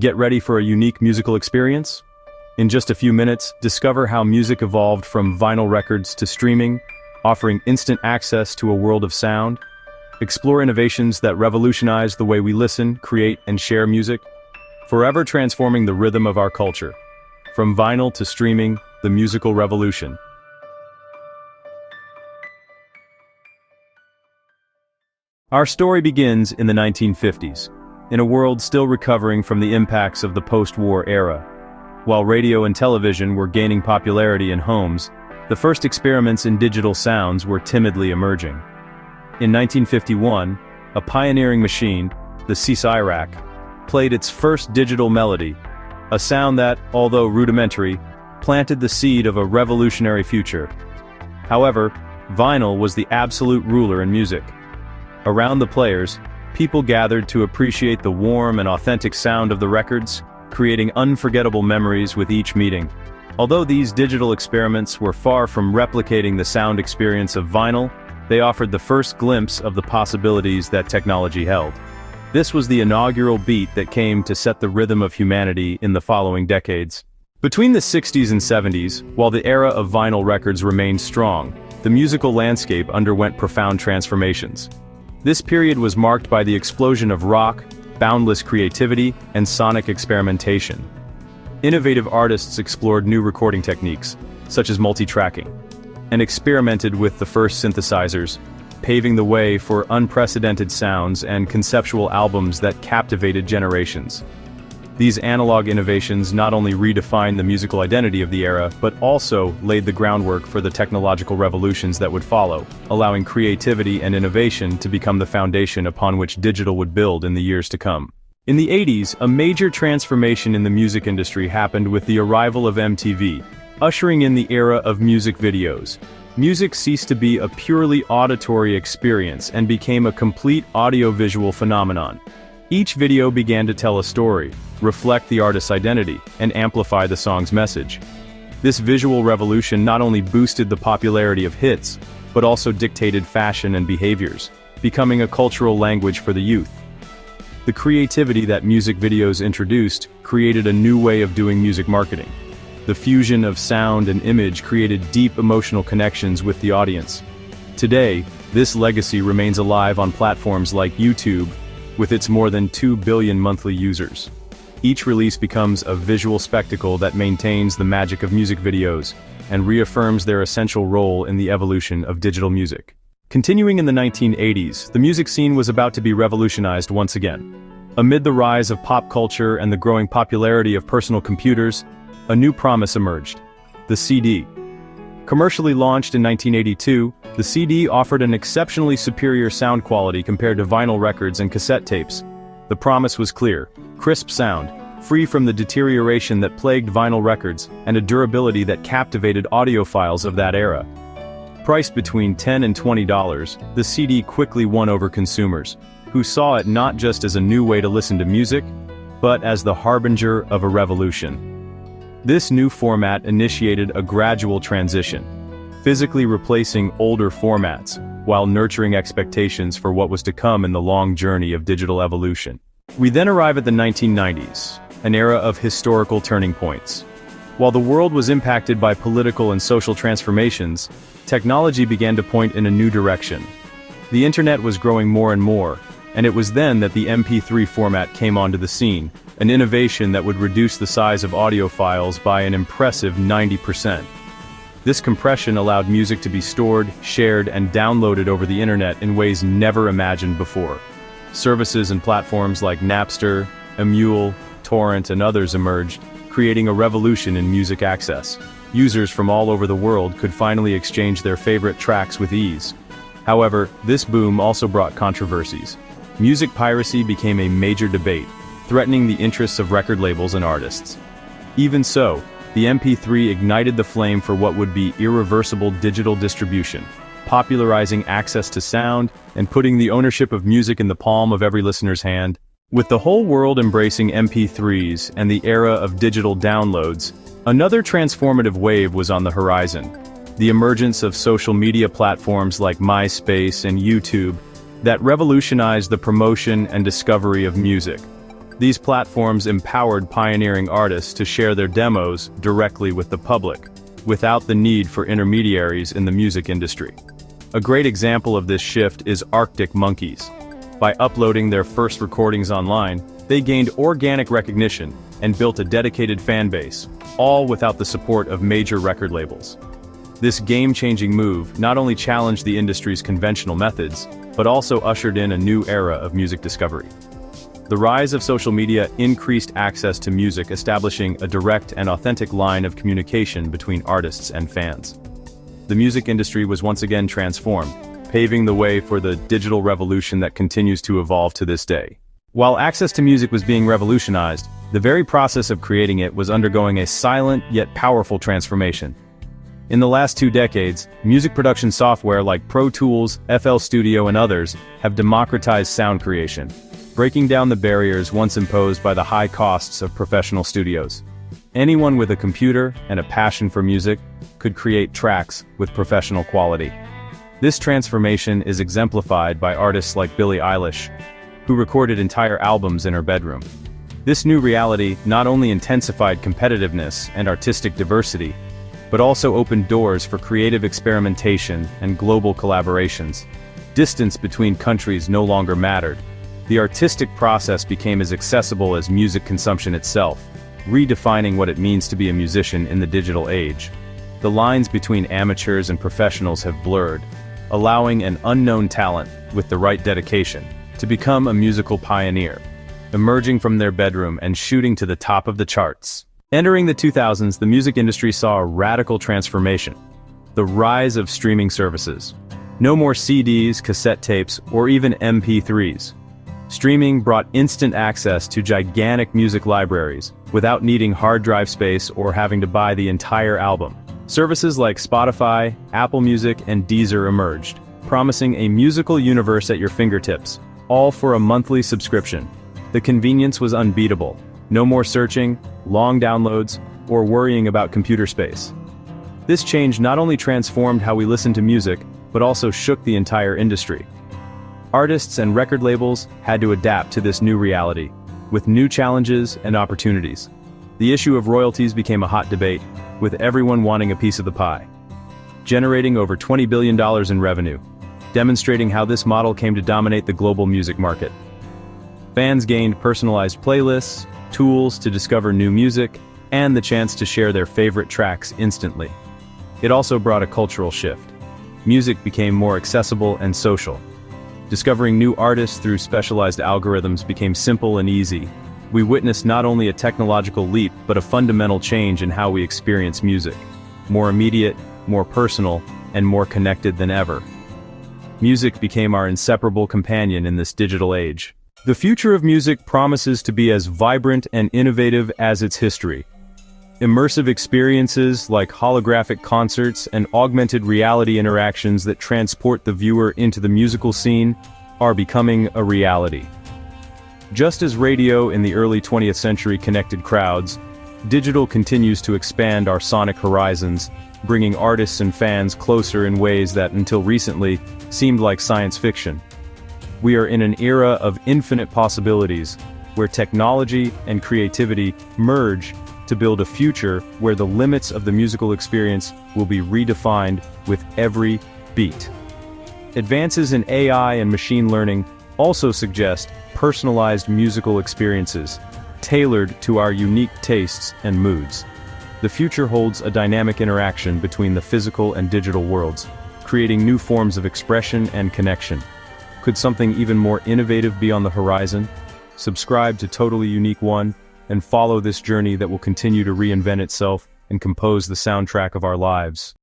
Get ready for a unique musical experience? In just a few minutes, discover how music evolved from vinyl records to streaming, offering instant access to a world of sound. Explore innovations that revolutionize the way we listen, create, and share music, forever transforming the rhythm of our culture. From vinyl to streaming, the musical revolution. Our story begins in the 1950s, in a world still recovering from the impacts of the post-war era. While radio and television were gaining popularity in homes, the first experiments in digital sounds were timidly emerging. In 1951, a pioneering machine, the CSIRAC, played its first digital melody, a sound that, although rudimentary, planted the seed of a revolutionary future. However, vinyl was the absolute ruler in music. Around the players, people gathered to appreciate the warm and authentic sound of the records, creating unforgettable memories with each meeting. Although these digital experiments were far from replicating the sound experience of vinyl, they offered the first glimpse of the possibilities that technology held. This was the inaugural beat that came to set the rhythm of humanity in the following decades. Between the 60s and 70s, while the era of vinyl records remained strong, the musical landscape underwent profound transformations. This period was marked by the explosion of rock, boundless creativity, and sonic experimentation. Innovative artists explored new recording techniques, such as multi-tracking, and experimented with the first synthesizers, paving the way for unprecedented sounds and conceptual albums that captivated generations. These analog innovations not only redefined the musical identity of the era, but also laid the groundwork for the technological revolutions that would follow, allowing creativity and innovation to become the foundation upon which digital would build in the years to come. In the 80s, a major transformation in the music industry happened with the arrival of MTV, ushering in the era of music videos. Music ceased to be a purely auditory experience and became a complete audiovisual phenomenon. Each video began to tell a story, reflect the artist's identity, and amplify the song's message. This visual revolution not only boosted the popularity of hits, but also dictated fashion and behaviors, becoming a cultural language for the youth. The creativity that music videos introduced created a new way of doing music marketing. The fusion of sound and image created deep emotional connections with the audience. Today, this legacy remains alive on platforms like YouTube, with its more than 2 billion monthly users. Each release becomes a visual spectacle that maintains the magic of music videos and reaffirms their essential role in the evolution of digital music. Continuing in the 1980s, the music scene was about to be revolutionized once again. Amid the rise of pop culture and the growing popularity of personal computers, a new promise emerged: the CD. Commercially launched in 1982, the CD offered an exceptionally superior sound quality compared to vinyl records and cassette tapes. The promise was clear: crisp sound, free from the deterioration that plagued vinyl records, and a durability that captivated audiophiles of that era. Priced between $10 and $20, the CD quickly won over consumers, who saw it not just as a new way to listen to music, but as the harbinger of a revolution. This new format initiated a gradual transition, physically replacing older formats, while nurturing expectations for what was to come in the long journey of digital evolution. We then arrive at the 1990s, an era of historical turning points. While the world was impacted by political and social transformations, technology began to point in a new direction. The internet was growing more and more, and it was then that the MP3 format came onto the scene, an innovation that would reduce the size of audio files by an impressive 90%. This compression allowed music to be stored, shared, and downloaded over the internet in ways never imagined before. Services and platforms like Napster, Emule, Torrent, and others emerged, creating a revolution in music access. Users from all over the world could finally exchange their favorite tracks with ease. However, this boom also brought controversies. Music piracy became a major debate, threatening the interests of record labels and artists. Even so, the MP3 ignited the flame for what would be irreversible digital distribution, popularizing access to sound and putting the ownership of music in the palm of every listener's hand. With the whole world embracing MP3s and the era of digital downloads, another transformative wave was on the horizon: the emergence of social media platforms like MySpace and YouTube that revolutionized the promotion and discovery of music. These platforms empowered pioneering artists to share their demos directly with the public, without the need for intermediaries in the music industry. A great example of this shift is Arctic Monkeys. By uploading their first recordings online, they gained organic recognition and built a dedicated fan base, all without the support of major record labels. This game-changing move not only challenged the industry's conventional methods, but also ushered in a new era of music discovery. The rise of social media increased access to music, establishing a direct and authentic line of communication between artists and fans. The music industry was once again transformed, paving the way for the digital revolution that continues to evolve to this day. While access to music was being revolutionized, the very process of creating it was undergoing a silent yet powerful transformation. In the last 2 decades, music production software like Pro Tools, FL Studio and others have democratized sound creation, breaking down the barriers once imposed by the high costs of professional studios. Anyone with a computer and a passion for music could create tracks with professional quality. This transformation is exemplified by artists like Billie Eilish, who recorded entire albums in her bedroom. This new reality not only intensified competitiveness and artistic diversity, but also opened doors for creative experimentation and global collaborations. Distance between countries no longer mattered. The artistic process became as accessible as music consumption itself, redefining what it means to be a musician in the digital age. The lines between amateurs and professionals have blurred, allowing an unknown talent, with the right dedication, to become a musical pioneer, emerging from their bedroom and shooting to the top of the charts. Entering the 2000s, the music industry saw a radical transformation. The rise of streaming services. No more CDs, cassette tapes, or even MP3s. Streaming brought instant access to gigantic music libraries, without needing hard drive space or having to buy the entire album. Services like Spotify, Apple Music, and Deezer emerged, promising a musical universe at your fingertips, all for a monthly subscription. The convenience was unbeatable. No more searching, long downloads, or worrying about computer space. This change not only transformed how we listen to music, but also shook the entire industry. Artists and record labels had to adapt to this new reality, with new challenges and opportunities. The issue of royalties became a hot debate, with everyone wanting a piece of the pie, generating over $20 billion in revenue, demonstrating how this model came to dominate the global music market. Fans gained personalized playlists, tools to discover new music, and the chance to share their favorite tracks instantly. It also brought a cultural shift. Music became more accessible and social. Discovering new artists through specialized algorithms became simple and easy. We witnessed not only a technological leap, but a fundamental change in how we experience music. More immediate, more personal, and more connected than ever. Music became our inseparable companion in this digital age. The future of music promises to be as vibrant and innovative as its history. Immersive experiences like holographic concerts and augmented reality interactions that transport the viewer into the musical scene are becoming a reality. Just as radio in the early 20th century connected crowds, digital continues to expand our sonic horizons, bringing artists and fans closer in ways that, until recently, seemed like science fiction. We are in an era of infinite possibilities, where technology and creativity merge to build a future where the limits of the musical experience will be redefined with every beat. Advances in AI and machine learning also suggest personalized musical experiences, tailored to our unique tastes and moods. The future holds a dynamic interaction between the physical and digital worlds, creating new forms of expression and connection. Could something even more innovative be on the horizon? Subscribe to Totally Unique One, and follow this journey that will continue to reinvent itself and compose the soundtrack of our lives.